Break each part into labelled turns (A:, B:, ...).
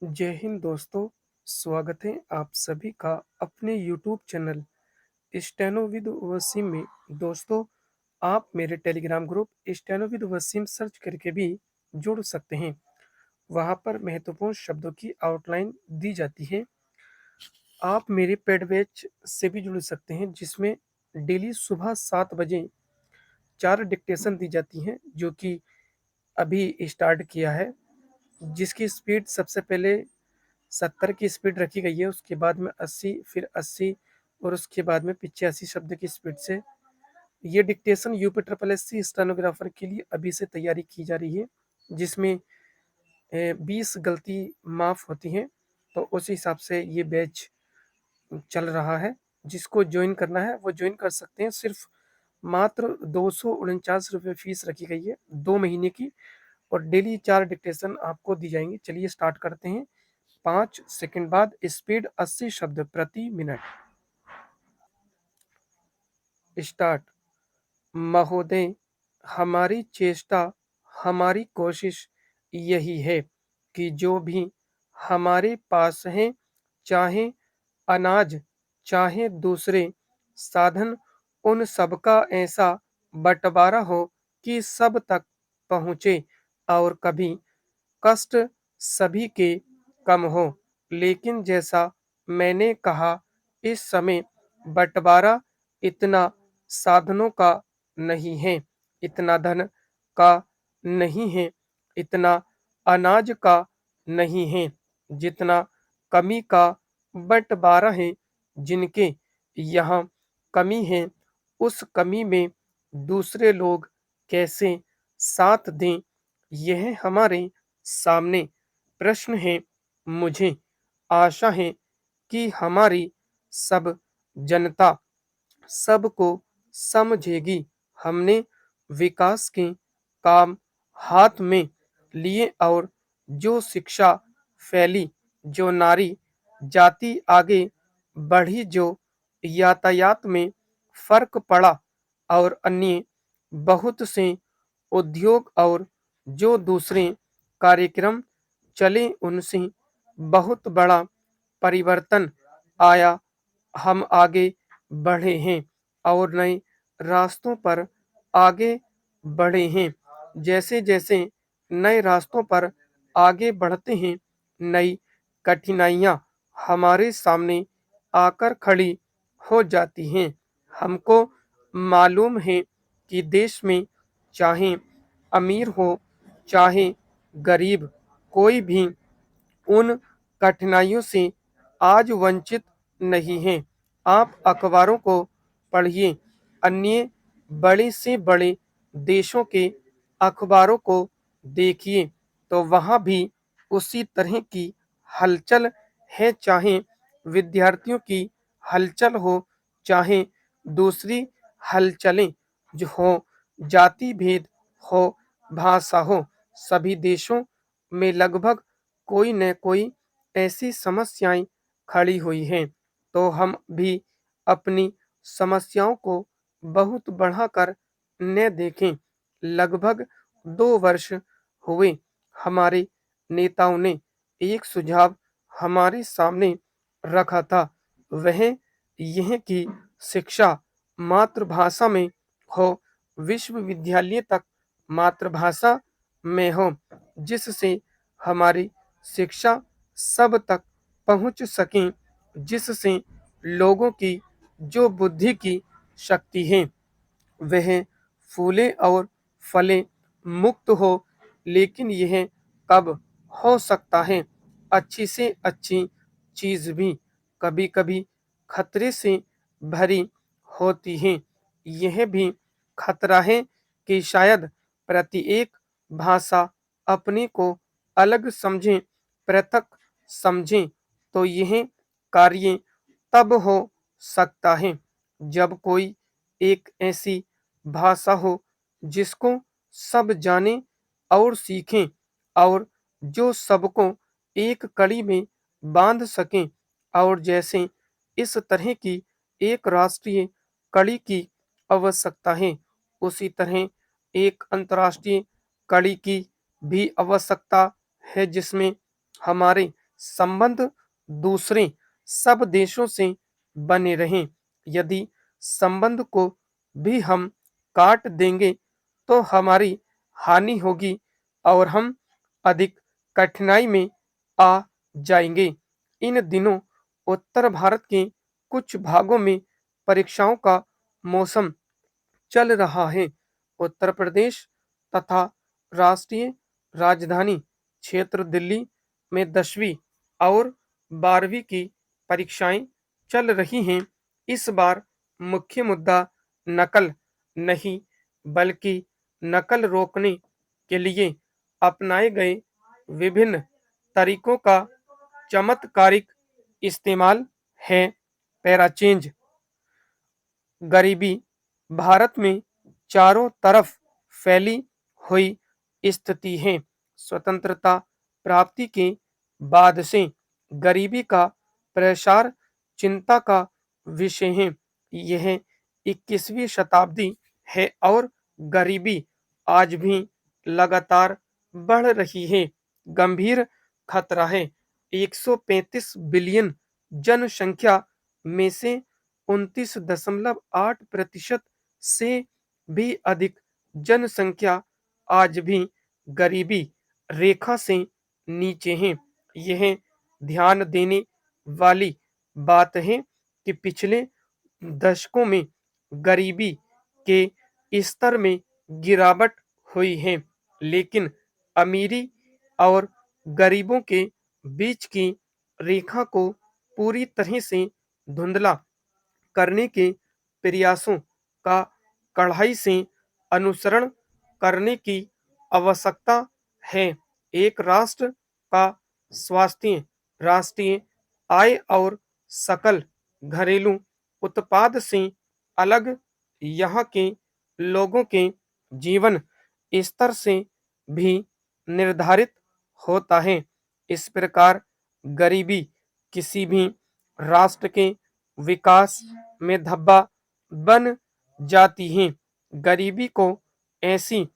A: जय हिंद दोस्तों। स्वागत है आप सभी का अपने YouTube channel steno with Wasim में। दोस्तों, आप मेरे Telegram group steno with Wasim search करके भी जुड़ सकते हैं। वहां पर महत्वपूर्ण शब्दों की आउटलाइन दी जाती है। आप मेरे पेड बैच से भी जुड़ सकते हैं, जिसमें डेली सुबह 7 बजे 4 डिक्टेशन दी जाती हैं, जो कि अभी स्टार्ट किया है। जिसकी स्पीड सबसे पहले 70 की स्पीड रखी गई है, उसके बाद में 80, फिर 80 और उसके बाद में 85 शब्द की स्पीड से ये dictation UP triple S C stenographer के लिए अभी से तैयारी की जा रही है, जिसमें 20 गलती माफ होती हैं। तो उस हिसाब से ये बैच चल रहा है। जिसको ज्वाइन करना है वो ज्वाइन कर सकते हैं। सिर्फ मात्र 249 रुपये फीस रखी गई है 2 महीने की, और डेली 4 डिक्टेशन आपको दी जाएंगी। चलिए स्टार्ट करते हैं। 5 सेकंड बाद स्पीड 80 शब्द प्रति मिनट। स्टार्ट। महोदय, हमारी चेष्टा, हमारी कोशिश यही है कि जो भी हमारे पास है, चाहे अनाज चाहे दूसरे साधन, उन सबका ऐसा बंटवारा हो कि सब तक पहुँचे और कभी कष्ट सभी के कम हो। लेकिन जैसा मैंने कहा, इस समय बंटवारा इतना साधनों का नहीं है, इतना धन का नहीं है, इतना अनाज का नहीं है, जितना कमी का बंटवारा है। जिनके यहाँ कमी है, उस कमी में दूसरे लोग कैसे साथ दें, यह हमारे सामने प्रश्न है। मुझे आशा है कि हमारी सब जनता सबको समझेगी। हमने विकास के काम हाथ में लिए और जो शिक्षा फैली, जो नारी जाति आगे बढ़ी, जो यातायात में फर्क पड़ा और अन्य बहुत से उद्योग और जो दूसरे कार्यक्रम चले, उनसे बहुत बड़ा परिवर्तन आया। हम आगे बढ़े हैं और नए रास्तों पर आगे बढ़े हैं। जैसे जैसे नए रास्तों पर आगे बढ़ते हैं, नई कठिनाइयाँ हमारे सामने आकर खड़ी हो जाती हैं। हमको मालूम है कि देश में चाहे अमीर हो चाहे गरीब, कोई भी उन कठिनाइयों से आज वंचित नहीं है। आप अखबारों को पढ़िए, अन्य बड़े से बड़े देशों के अखबारों को देखिए, तो वहाँ भी उसी तरह की हलचल है। चाहे विद्यार्थियों की हलचल हो, चाहे दूसरी हलचलें जो हो, जाति भेद हो, भाषा हो, सभी देशों में लगभग कोई न कोई ऐसी समस्याएं खड़ी हुई हैं। तो हम भी अपनी समस्याओं को बहुत बढ़ाकर न देखें। लगभग 2 वर्ष हुए, हमारे नेताओं ने एक सुझाव हमारे सामने रखा था। वह यह कि शिक्षा मातृभाषा में हो, विश्वविद्यालय तक मातृभाषा में हो, जिससे हमारी शिक्षा सब तक पहुंच सके, जिससे लोगों की जो बुद्धि की शक्ति है वह फूले और फले, मुक्त हो। लेकिन यह कब हो सकता है? अच्छी से अच्छी चीज भी कभी कभी खतरे से भरी होती है। यह भी खतरा है कि शायद प्रत्येक भाषा अपने को अलग समझे, पृथक समझे। तो यह कार्य तब हो सकता है जब कोई एक ऐसी भाषा हो जिसको सब जाने और सीखें, और जो सबको एक कड़ी में बांध सकें। और जैसे इस तरह की एक राष्ट्रीय कड़ी की आवश्यकता है, उसी तरह एक अंतर्राष्ट्रीय कड़ी की भी आवश्यकता है, जिसमें हमारे संबंध दूसरे सब देशों से बने रहें। यदि संबंध को भी हम काट देंगे तो हमारी हानि होगी और हम अधिक कठिनाई में आ जाएंगे। इन दिनों उत्तर भारत के कुछ भागों में परीक्षाओं का मौसम चल रहा है। उत्तर प्रदेश तथा राष्ट्रीय राजधानी क्षेत्र दिल्ली में 10वीं और 12वीं की परीक्षाएं चल रही हैं। इस बार मुख्य मुद्दा नकल नहीं बल्कि नकल रोकने के लिए अपनाए गए विभिन्न तरीकों का चमत्कारिक इस्तेमाल है। पैराचेंज गरीबी भारत में चारों तरफ फैली हुई स्थिति है। स्वतंत्रता प्राप्ति के बाद से गरीबी का प्रसार चिंता का विषय है। यह 21वीं शताब्दी है और गरीबी आज भी लगातार बढ़ रही है। गंभीर खतरा है। 135 बिलियन जनसंख्या में से 29.8% से भी अधिक जनसंख्या आज भी गरीबी रेखा से नीचे है। यह ध्यान देने वाली बात है कि पिछले दशकों में गरीबी के स्तर में गिरावट हुई है, लेकिन अमीरी और गरीबों के बीच की रेखा को पूरी तरह से धुंधला करने के प्रयासों का कड़ाई से अनुसरण करने की आवश्यकता है। एक राष्ट्र का स्वास्थ्य राष्ट्रीय आय और सकल घरेलू उत्पाद से अलग यहाँ के लोगों के जीवन स्तर से भी निर्धारित होता है। इस प्रकार गरीबी किसी भी राष्ट्र के विकास में धब्बा बन जाती है। गरीबी को ऐसी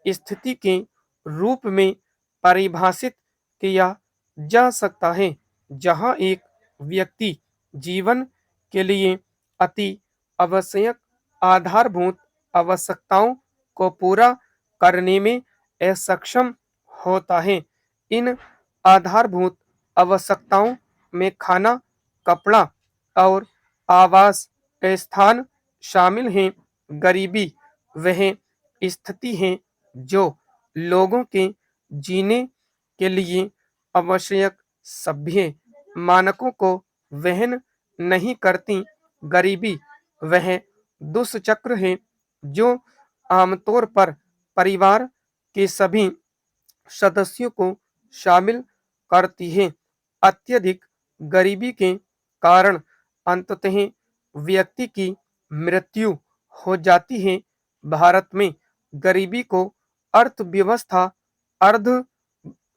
A: स्थिति के रूप में परिभाषित किया जा सकता है जहां एक व्यक्ति जीवन के लिए अति आवश्यक आधारभूत आवश्यकताओं को पूरा करने में असक्षम होता है। इन आधारभूत आवश्यकताओं में खाना, कपड़ा और आवास स्थान शामिल हैं। गरीबी वह स्थिति है जो लोगों के जीने के लिए आवश्यक सभ्य मानकों को वहन नहीं करती। गरीबी वह दुष्चक्र है जो आमतौर पर परिवार के सभी सदस्यों को शामिल करती है। अत्यधिक गरीबी के कारण अंततः व्यक्ति की मृत्यु हो जाती है। भारत में गरीबी को अर्थव्यवस्था अर्ध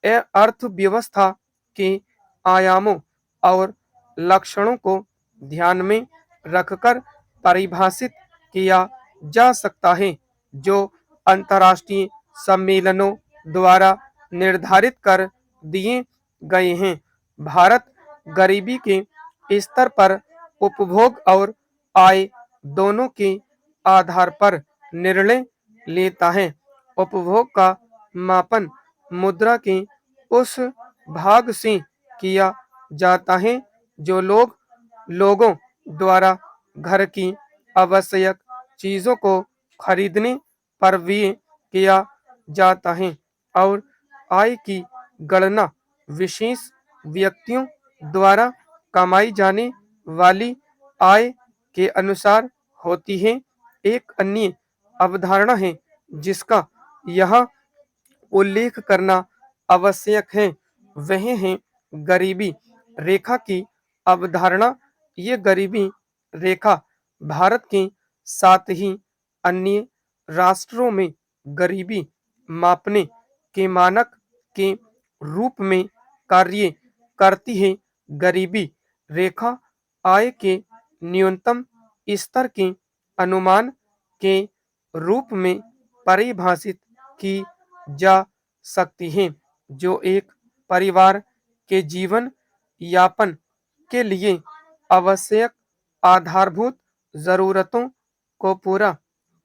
A: अर्थव्यवस्था के आयामों और लक्षणों को ध्यान में रखकर परिभाषित किया जा सकता है, जो अंतर्राष्ट्रीय सम्मेलनों द्वारा निर्धारित कर दिए गए हैं। भारत गरीबी के स्तर पर उपभोग और आय दोनों के आधार पर निर्णय लेता है। उपभोग का मापन मुद्रा के उस भाग से किया जाता है जो लोगों द्वारा घर की आवश्यक चीजों को खरीदने पर व्यय किया जाता है, और आय की गणना विशेष व्यक्तियों द्वारा कमाई जाने वाली आय के अनुसार होती है। एक अन्य अवधारणा है जिसका यहाँ उल्लेख करना आवश्यक है, वह है गरीबी रेखा की अवधारणा। ये गरीबी रेखा भारत के साथ ही अन्य राष्ट्रों में गरीबी मापने के मानक के रूप में कार्य करती है। गरीबी रेखा आय के न्यूनतम स्तर के अनुमान के रूप में परिभाषित की जा सकती है, जो एक परिवार के जीवन यापन के लिए आवश्यक आधारभूत जरूरतों को पूरा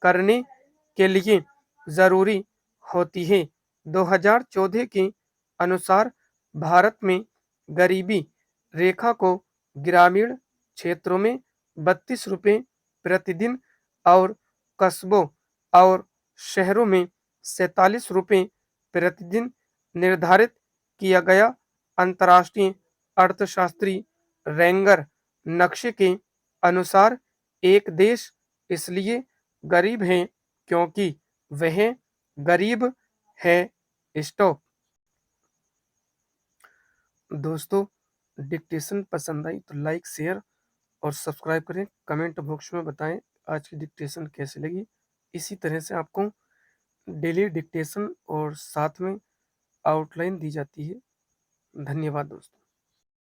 A: करने के लिए जरूरी होती है। 2014 के अनुसार भारत में गरीबी रेखा को ग्रामीण क्षेत्रों में 32 रुपये प्रतिदिन और कस्बों और शहरों में 47 रुपये प्रतिदिन निर्धारित किया गया। अंतर्राष्ट्रीय अर्थशास्त्री रेंगर नक्शे के अनुसार एक देश इसलिए गरीब है क्योंकि वह गरीब है। स्टॉप। दोस्तों, डिक्टेशन पसंद आई तो लाइक शेयर और सब्सक्राइब करें। कमेंट बॉक्स में बताएं आज की डिक्टेशन कैसी लगी। इसी तरह से आपको डेली डिक्टेशन और साथ में आउटलाइन दी जाती है। धन्यवाद दोस्तों।